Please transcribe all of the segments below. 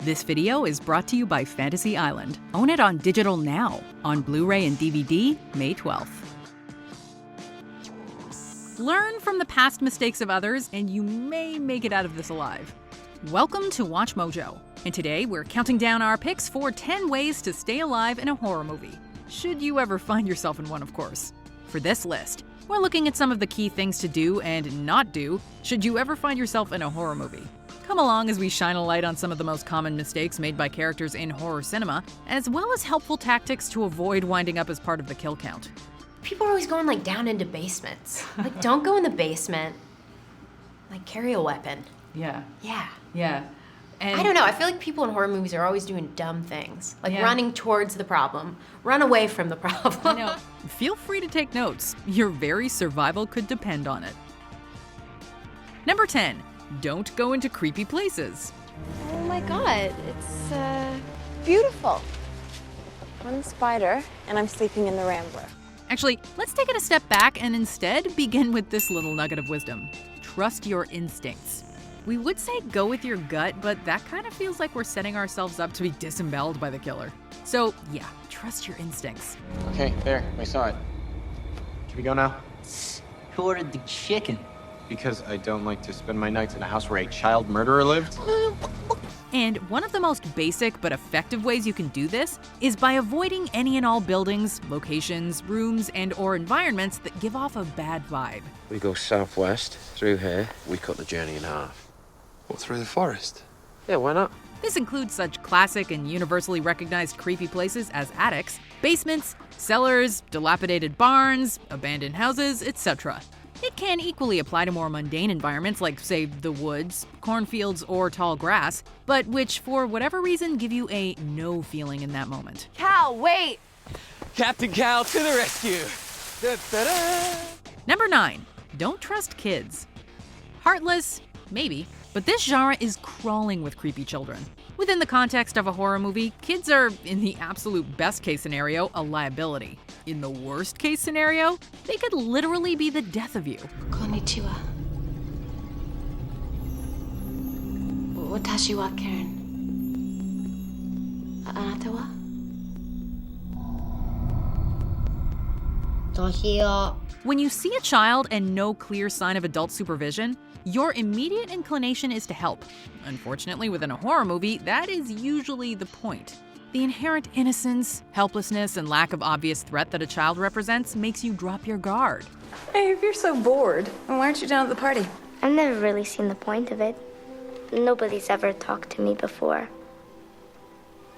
This video is brought to you by Fantasy Island. Own it on digital now, on Blu-ray and DVD, May 12th. Learn from the past mistakes of others, and you may make it out of this alive. Welcome to WatchMojo, and today we're counting down our picks for 10 ways to stay alive in a horror movie. Should you ever find yourself in one, of course. For this list, we're looking at some of the key things to do and not do should you ever find yourself in a horror movie. Come along as we shine a light on some of the most common mistakes made by characters in horror cinema, as well as helpful tactics to avoid winding up as part of the kill count. People are always going down into basements. Don't go in the basement. Carry a weapon. Yeah. Yeah. And I don't know, I feel like people in horror movies are always doing dumb things. Yeah. Running towards the problem. Run away from the problem. I know. Feel free to take notes. Your very survival could depend on it. Number 10. Don't go into creepy places. Oh my god, it's beautiful. I'm the spider, and I'm sleeping in the Rambler. Actually, let's take it a step back and instead begin with this little nugget of wisdom. Trust your instincts. We would say go with your gut, but that kind of feels like we're setting ourselves up to be disemboweled by the killer. So yeah, trust your instincts. Okay, there, I saw it. Can we go now? Who ordered the chicken? Because I don't like to spend my nights in a house where a child murderer lived. And one of the most basic but effective ways you can do this is by avoiding any and all buildings, locations, rooms, and/or environments that give off a bad vibe. We go southwest, through here. We cut the journey in half. What, through the forest? Yeah, why not? This includes such classic and universally recognized creepy places as attics, basements, cellars, dilapidated barns, abandoned houses, etc. It can equally apply to more mundane environments like, say, the woods, cornfields, or tall grass, but which, for whatever reason, give you a no feeling in that moment. Cal, wait! Captain Cal to the rescue! Da-da-da. Number 9. Don't trust kids. Heartless? Maybe. But this genre is crawling with creepy children. Within the context of a horror movie, kids are, in the absolute best case scenario, a liability. In the worst case scenario, they could literally be the death of you. Konnichiwa. Watashi wa Karen. Anata wa? When you see a child and no clear sign of adult supervision, your immediate inclination is to help. Unfortunately, within a horror movie, that is usually the point. The inherent innocence, helplessness, and lack of obvious threat that a child represents makes you drop your guard. Hey, if you're so bored, then why aren't you down at the party? I've never really seen the point of it. Nobody's ever talked to me before.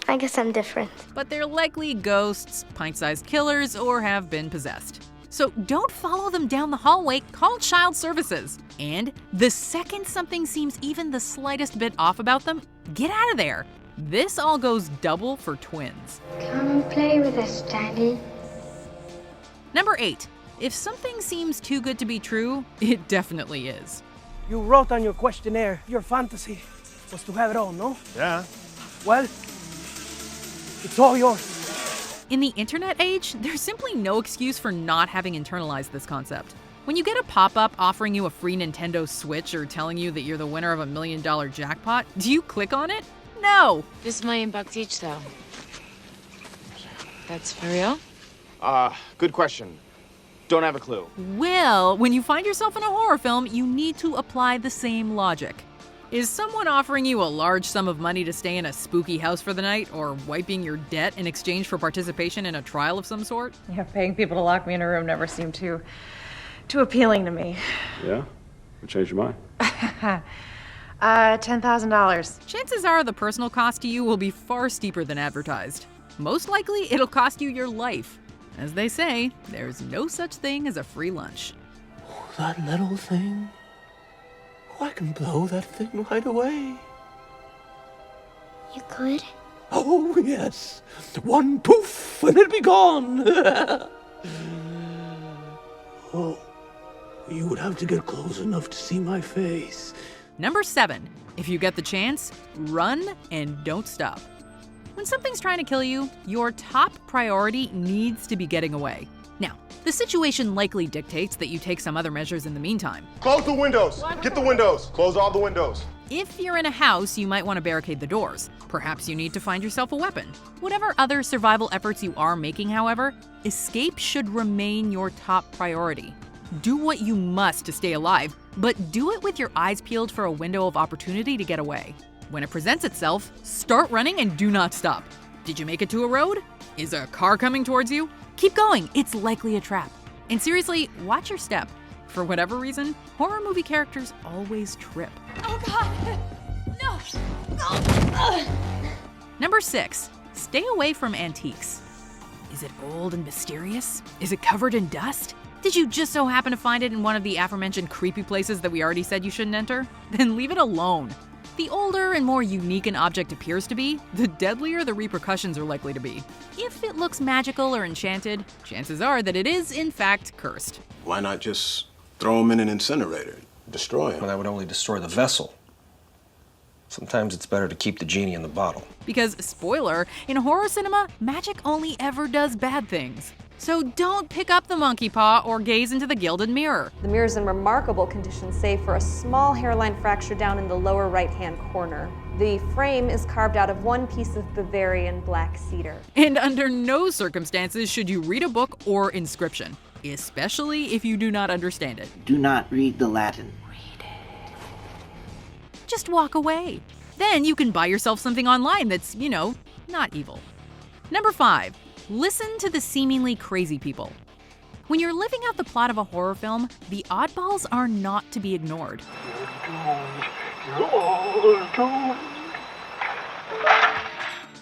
I guess I'm different. But they're likely ghosts, pint-sized killers, or have been possessed. So don't follow them down the hallway, call child services. And the second something seems even the slightest bit off about them, get out of there. This all goes double for twins. Come and play with us, Daddy. Number 8. If something seems too good to be true, it definitely is. You wrote on your questionnaire, your fantasy was to have it all, no? Yeah. Well, it's all yours. In the internet age, there's simply no excuse for not having internalized this concept. When you get a pop-up offering you a free Nintendo Switch or telling you that you're the winner of $1 million jackpot, do you click on it? No! This $1,000,000 each, though. That's for real? Good question. Don't have a clue. Well, when you find yourself in a horror film, you need to apply the same logic. Is someone offering you a large sum of money to stay in a spooky house for the night, or wiping your debt in exchange for participation in a trial of some sort? Yeah, paying people to lock me in a room never seemed too appealing to me. Yeah? What changed your mind? $10,000. Chances are the personal cost to you will be far steeper than advertised. Most likely, it'll cost you your life. As they say, there's no such thing as a free lunch. That little thing? I can blow that thing right away. You could? Oh, yes. One poof, and it'll be gone. Oh, you would have to get close enough to see my face. Number 7. If you get the chance, run and don't stop. When something's trying to kill you, your top priority needs to be getting away. Now, the situation likely dictates that you take some other measures in the meantime. Close the windows. Get the windows. Close all the windows. If you're in a house, you might want to barricade the doors. Perhaps you need to find yourself a weapon. Whatever other survival efforts you are making, however, escape should remain your top priority. Do what you must to stay alive, but do it with your eyes peeled for a window of opportunity to get away. When it presents itself, start running and do not stop. Did you make it to a road? Is a car coming towards you? Keep going, it's likely a trap. And seriously, watch your step. For whatever reason, horror movie characters always trip. Oh God! No! Number 6, stay away from antiques. Is it old and mysterious? Is it covered in dust? Did you just so happen to find it in one of the aforementioned creepy places that we already said you shouldn't enter? Then leave it alone. The older and more unique an object appears to be, the deadlier the repercussions are likely to be. If it looks magical or enchanted, chances are that it is, in fact, cursed. Why not just throw them in an incinerator, destroy them? Well, that would only destroy the vessel. Sometimes it's better to keep the genie in the bottle. Because, spoiler, in horror cinema, magic only ever does bad things. So don't pick up the monkey paw or gaze into the gilded mirror. The mirror is in remarkable condition, save for a small hairline fracture down in the lower right-hand corner. The frame is carved out of one piece of Bavarian black cedar. And under no circumstances should you read a book or inscription, especially if you do not understand it. Do not read the Latin. Just walk away. Then you can buy yourself something online that's, not evil. Number 5, listen to the seemingly crazy people. When you're living out the plot of a horror film, the oddballs are not to be ignored.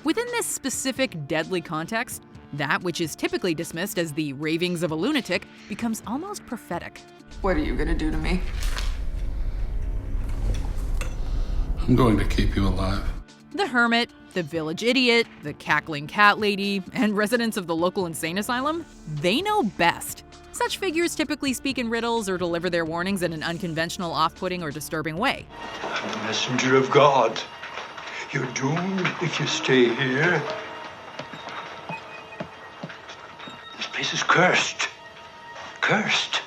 Within this specific deadly context, that which is typically dismissed as the ravings of a lunatic becomes almost prophetic. What are you gonna do to me? I'm going to keep you alive. The hermit, the village idiot, the cackling cat lady, and residents of the local insane asylum, they know best. Such figures typically speak in riddles or deliver their warnings in an unconventional, off-putting, or disturbing way. I'm the messenger of God. You're doomed if you stay here. This place is cursed. Cursed.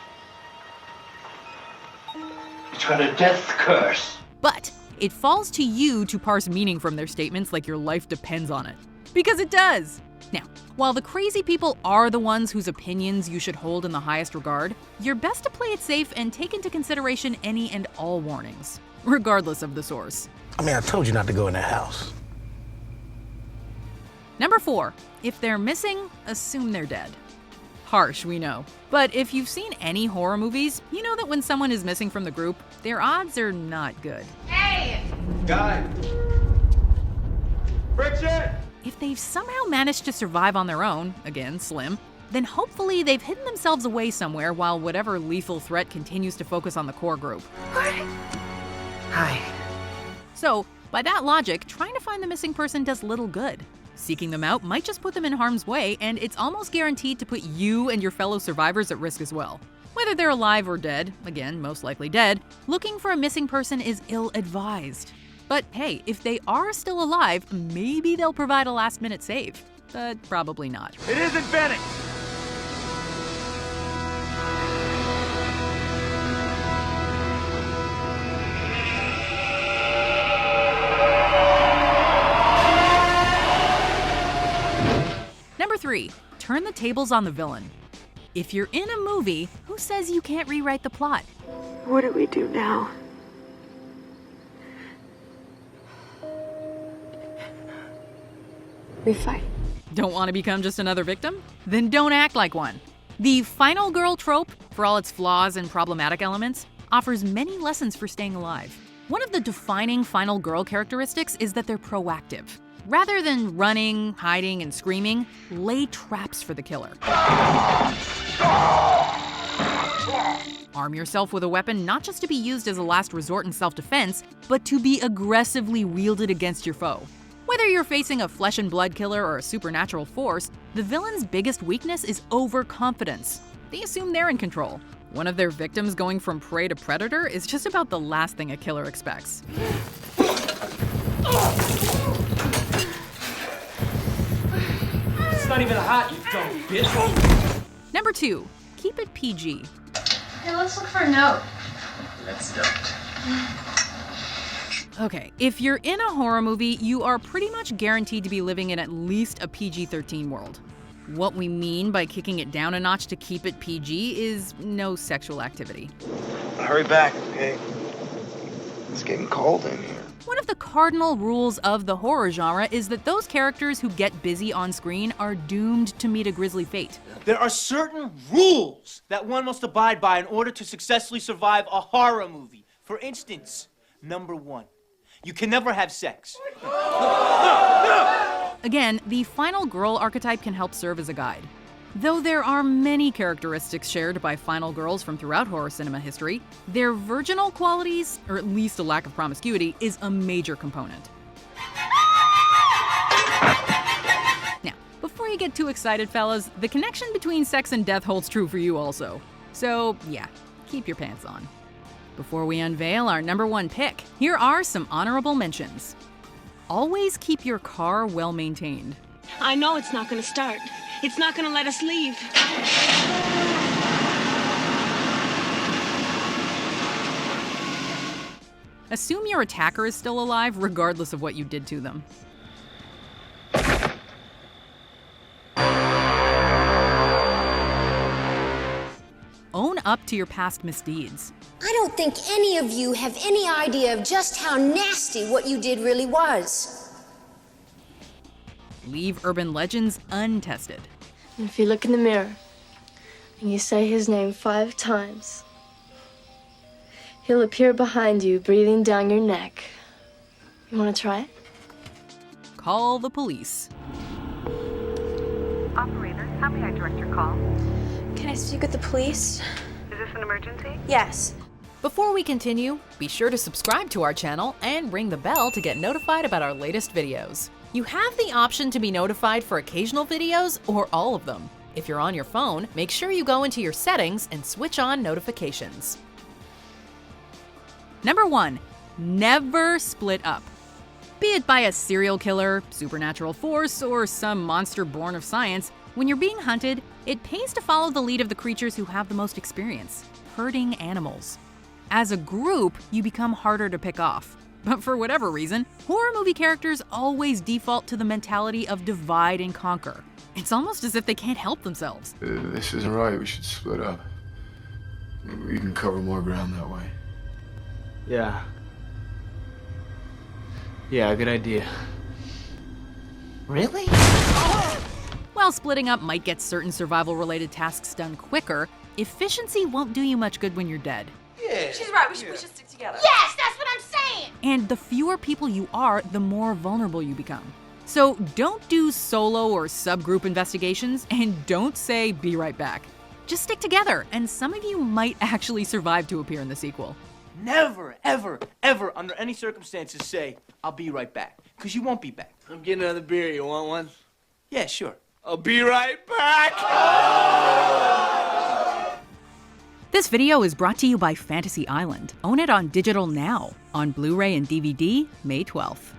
It's got a death curse. But it falls to you to parse meaning from their statements like your life depends on it. Because it does! Now, while the crazy people are the ones whose opinions you should hold in the highest regard, you're best to play it safe and take into consideration any and all warnings, regardless of the source. I told you not to go in that house. Number 4, if they're missing, assume they're dead. Harsh, we know. But if you've seen any horror movies, you know that when someone is missing from the group, their odds are not good. Hey! Guy! Friction! If they've somehow managed to survive on their own, again, slim, then hopefully they've hidden themselves away somewhere while whatever lethal threat continues to focus on the core group. Hi. So, by that logic, trying to find the missing person does little good. Seeking them out might just put them in harm's way, and it's almost guaranteed to put you and your fellow survivors at risk as well. Whether they're alive or dead, again, most likely dead, looking for a missing person is ill-advised. But hey, if they are still alive, maybe they'll provide a last-minute save. But probably not. It isn't Benny! Number 3, turn the tables on the villain. If you're in a movie, who says you can't rewrite the plot? What do we do now? We fight. Don't want to become just another victim? Then don't act like one. The final girl trope, for all its flaws and problematic elements, offers many lessons for staying alive. One of the defining final girl characteristics is that they're proactive. Rather than running, hiding, and screaming, lay traps for the killer. Arm yourself with a weapon not just to be used as a last resort in self-defense, but to be aggressively wielded against your foe. Whether you're facing a flesh and blood killer or a supernatural force, the villain's biggest weakness is overconfidence. They assume they're in control. One of their victims going from prey to predator is just about the last thing a killer expects. It's not even hot, you dumb bitch. Number 2, keep it PG. Hey, let's look for a note. Let's don't. Okay, if you're in a horror movie, you are pretty much guaranteed to be living in at least a PG-13 world. What we mean by kicking it down a notch to keep it PG is no sexual activity. Hurry back, okay? It's getting cold in here. One of the cardinal rules of the horror genre is that those characters who get busy on screen are doomed to meet a grisly fate. There are certain rules that one must abide by in order to successfully survive a horror movie. For instance, number 1, you can never have sex. Again, the final girl archetype can help serve as a guide. Though there are many characteristics shared by final girls from throughout horror cinema history, their virginal qualities, or at least a lack of promiscuity, is a major component. Now, before you get too excited, fellas, the connection between sex and death holds true for you also. So, yeah, keep your pants on. Before we unveil our number 1 pick, here are some honorable mentions. Always keep your car well maintained. I know it's not going to start. It's not going to let us leave. Assume your attacker is still alive regardless of what you did to them. Own up to your past misdeeds. I don't think any of you have any idea of just how nasty what you did really was. Leave urban legends untested. And if you look in the mirror and you say his name 5 times, he'll appear behind you, breathing down your neck. You want to try it? Call the police. Operator, how may I direct your call? Can I speak with the police? Is this an emergency? Yes. Before we continue, be sure to subscribe to our channel and ring the bell to get notified about our latest videos. You have the option to be notified for occasional videos or all of them. If you're on your phone, make sure you go into your settings and switch on notifications. Number 1, never split up. Be it by a serial killer, supernatural force, or some monster born of science, when you're being hunted, it pays to follow the lead of the creatures who have the most experience, herding animals. As a group, you become harder to pick off. But for whatever reason, horror movie characters always default to the mentality of divide and conquer. It's almost as if they can't help themselves. This isn't right. We should split up. We can cover more ground that way. Yeah. Yeah, good idea. Really? While splitting up might get certain survival-related tasks done quicker, efficiency won't do you much good when you're dead. Yeah. She's right, we should stick together. Yes, that's what I'm saying! And the fewer people you are, the more vulnerable you become. So don't do solo or subgroup investigations, and don't say, "be right back." Just stick together, and some of you might actually survive to appear in the sequel. Never, ever, ever, under any circumstances say, "I'll be right back," because you won't be back. I'm getting another beer. You want one? Yeah, sure. I'll be right back! This video is brought to you by Fantasy Island. Own it on digital now, on Blu-ray and DVD, May 12th.